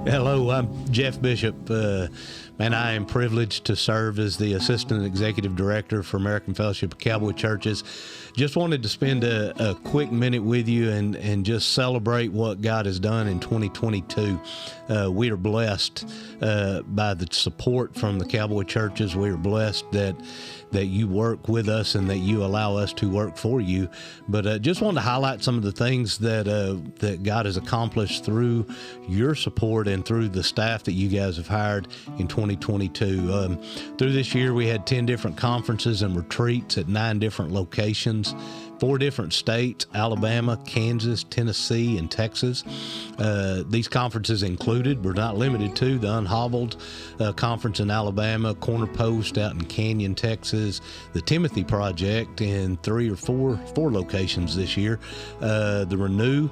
Hello, I'm Jeff Bishop, and I am privileged to serve as the Assistant Executive Director for American Fellowship of Cowboy Churches. Just wanted to spend a quick minute with you and just celebrate what God has done in 2022. We are blessed by the support from the Cowboy churches. We are blessed that you work with us and that you allow us to work for you. But just wanted to highlight some of the things that God has accomplished through your support and through the staff that you guys have hired in 2022. Through this year, we had 10 different conferences and retreats at 9 different locations. 4 different states: Alabama, Kansas, Tennessee, and Texas. These conferences included, but not limited to, the Unhobbled Conference in Alabama, Corner Post out in Canyon, Texas, the Timothy Project in 3 or 4 locations this year, the Renew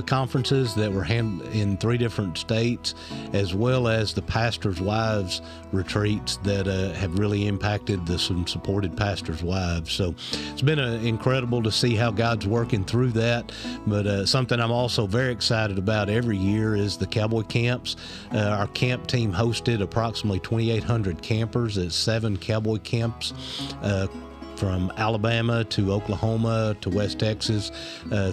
conferences that were in 3 different states, as well as the Pastors' Wives retreats that have really impacted some supported pastors' wives. So it's been incredible to see how God's working through that. But something I'm also very excited about every year is the Cowboy Camps. Our camp team hosted approximately 2,800 campers at 7 Cowboy Camps from Alabama to Oklahoma to West Texas.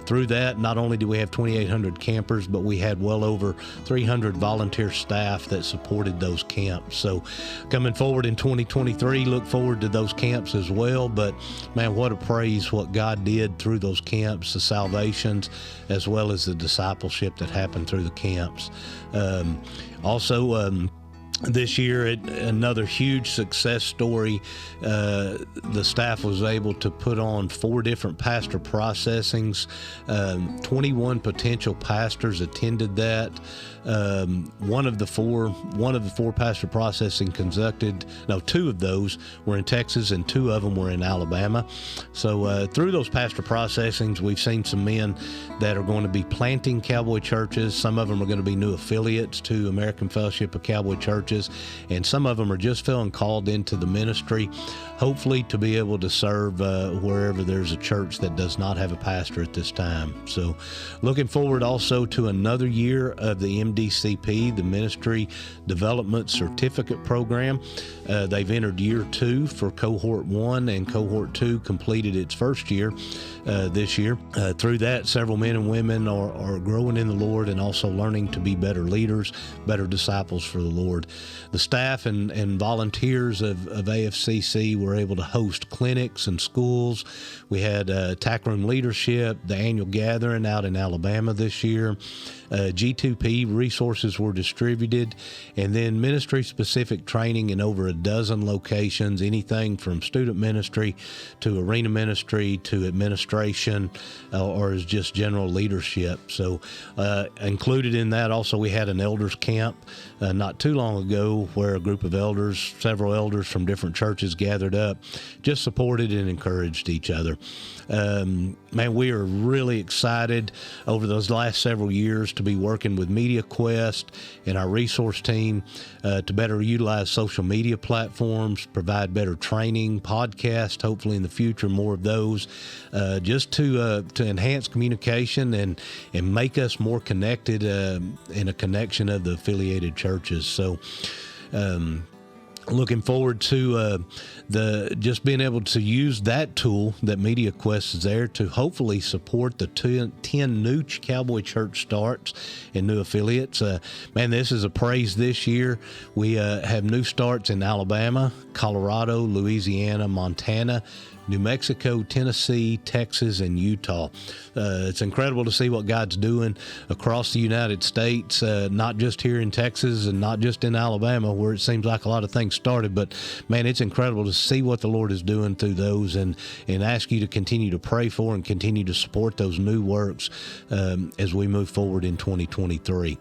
Through that, not only do we have 2,800 campers, but we had well over 300 volunteer staff that supported those camps. So coming forward in 2023, look forward to those camps as well. But man, what a praise what God did through those camps, the salvations, as well as the discipleship that happened through the camps. This year, another huge success story. The staff was able to put on 4 different pastor processings. 21 potential pastors attended that. One of the four pastor processing two of those were in Texas and 2 of them were in Alabama. So through those pastor processings, we've seen some men that are going to be planting Cowboy churches. Some of them are going to be new affiliates to American Fellowship of Cowboy Churches, and some of them are just feeling called into the ministry, hopefully to be able to serve wherever there's a church that does not have a pastor at this time. So looking forward also to another year of the MDCP, the Ministry Development Certificate Program. They've entered year 2 for Cohort 1, and Cohort 2 completed its first year this year. Through that, several men and women are growing in the Lord and also learning to be better leaders, better disciples for the Lord. The staff and volunteers of AFCC were able to host clinics and schools. We had TAC Room Leadership, the annual gathering out in Alabama this year. G2P resources were distributed, and then ministry-specific training in over a dozen locations, anything from student ministry to arena ministry to administration or as just general leadership. So included in that also, we had an elders camp not too long ago where a group of elders, several elders from different churches gathered up, just supported and encouraged each other. Man, we are really excited over those last several years to be working with MediaQuest and our resource team to better utilize social media platforms, provide better training, podcast, hopefully in the future, more of those, just to enhance communication and make us more connected in a connection of the affiliated churches. So, looking forward to just being able to use that tool that MediaQuest is there to hopefully support the 10 new Cowboy church starts and new affiliates. Man, this is a praise this year. We have new starts in Alabama, Colorado, Louisiana, Montana, New Mexico, Tennessee, Texas, and Utah. It's incredible to see what God's doing across the United States, not just here in Texas and not just in Alabama, where it seems like a lot of things started, but man, it's incredible to see what the Lord is doing through those, and ask you to continue to pray for and continue to support those new works as we move forward in 2023.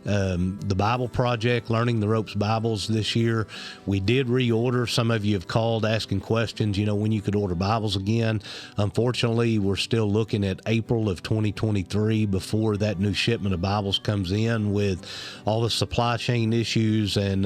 The Bible Project, Learning the Ropes Bibles this year, we did reorder. Some of you have called asking questions, when you could order order Bibles again. Unfortunately, we're still looking at April of 2023 before that new shipment of Bibles comes in, with all the supply chain issues and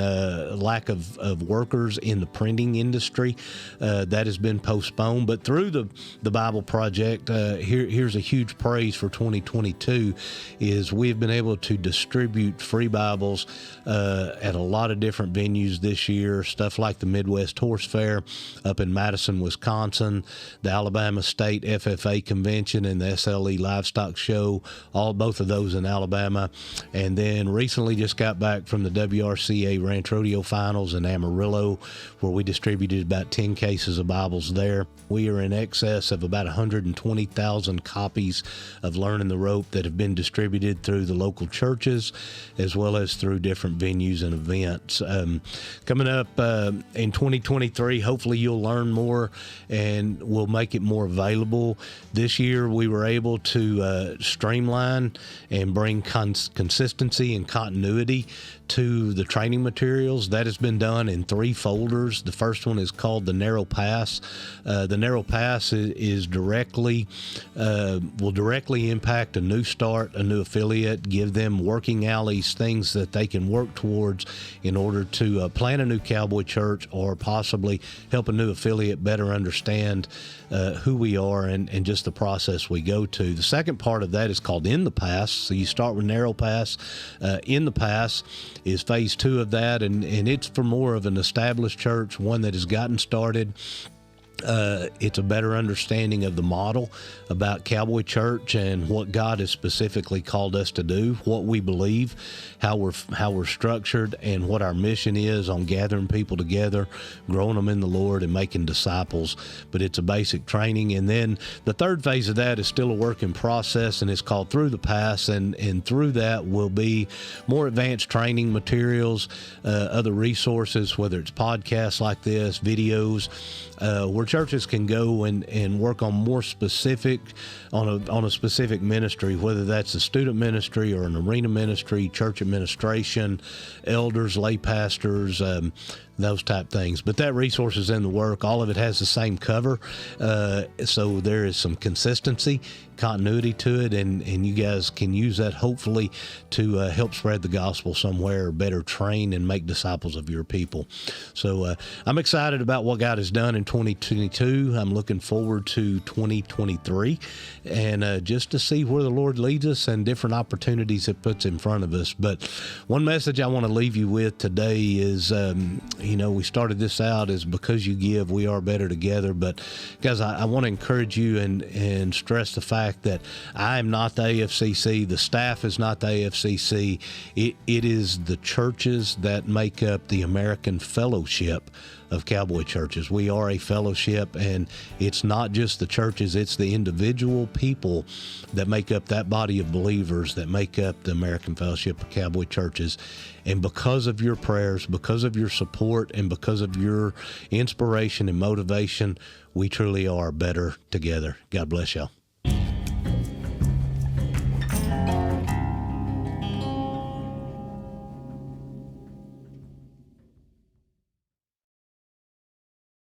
lack of workers in the printing industry. That has been postponed. But through the Bible Project, here's a huge praise for 2022, is we've been able to distribute free Bibles at a lot of different venues this year, stuff like the Midwest Horse Fair up in Madison, Wisconsin, the Alabama State FFA Convention, and the SLE Livestock Show, both of those in Alabama. And then recently just got back from the WRCA Ranch Rodeo Finals in Amarillo, where we distributed about 10 cases of Bibles there. We are in excess of about 120,000 copies of Learning the Rope that have been distributed through the local churches, as well as through different venues and events. Coming up in 2023, hopefully you'll learn more and we'll make it more available. This year we were able to streamline and bring consistency and continuity to the training materials. That has been done in 3 folders. The first one is called the Narrow Pass. The Narrow Pass is will directly impact a new start, a new affiliate, give them working alleys, things that they can work towards in order to plant a new cowboy church, or possibly help a new affiliate better understand who we are and just the process we go to. The second part of that is called In the Pass. So you start with Narrow Pass. In the Pass is phase 2 of that, and it's for more of an established church, one that has gotten started. It's a better understanding of the model about Cowboy Church and what God has specifically called us to do, what we believe, how we're structured, and what our mission is on gathering people together, growing them in the Lord, and making disciples. But it's a basic training. And then the third phase of that is still a work in process, and it's called Through the Pass. And through that will be more advanced training materials, other resources, whether it's podcasts like this, videos, where churches can go and work on more specific, on a specific ministry, whether that's a student ministry or an arena ministry, church administration, elders, lay pastors, those type things. But that resource is in the work. All of it has the same cover, so there is some consistency, continuity to it, and you guys can use that hopefully to help spread the gospel somewhere, or better train and make disciples of your people. So I'm excited about what God has done in 2022. I'm looking forward to 2023, and just to see where the Lord leads us and different opportunities it puts in front of us. But one message I want to leave you with today is, we started this out as because you give, we are better together. But guys, I want to encourage you and stress the fact that I am not the AFCC. The staff is not the AFCC. It is the churches that make up the American Fellowship of Cowboy Churches. We are a fellowship, and it's not just the churches, it's the individual people that make up that body of believers that make up the American Fellowship of Cowboy Churches. And because of your prayers, because of your support, and because of your inspiration and motivation, we truly are better together. God bless y'all.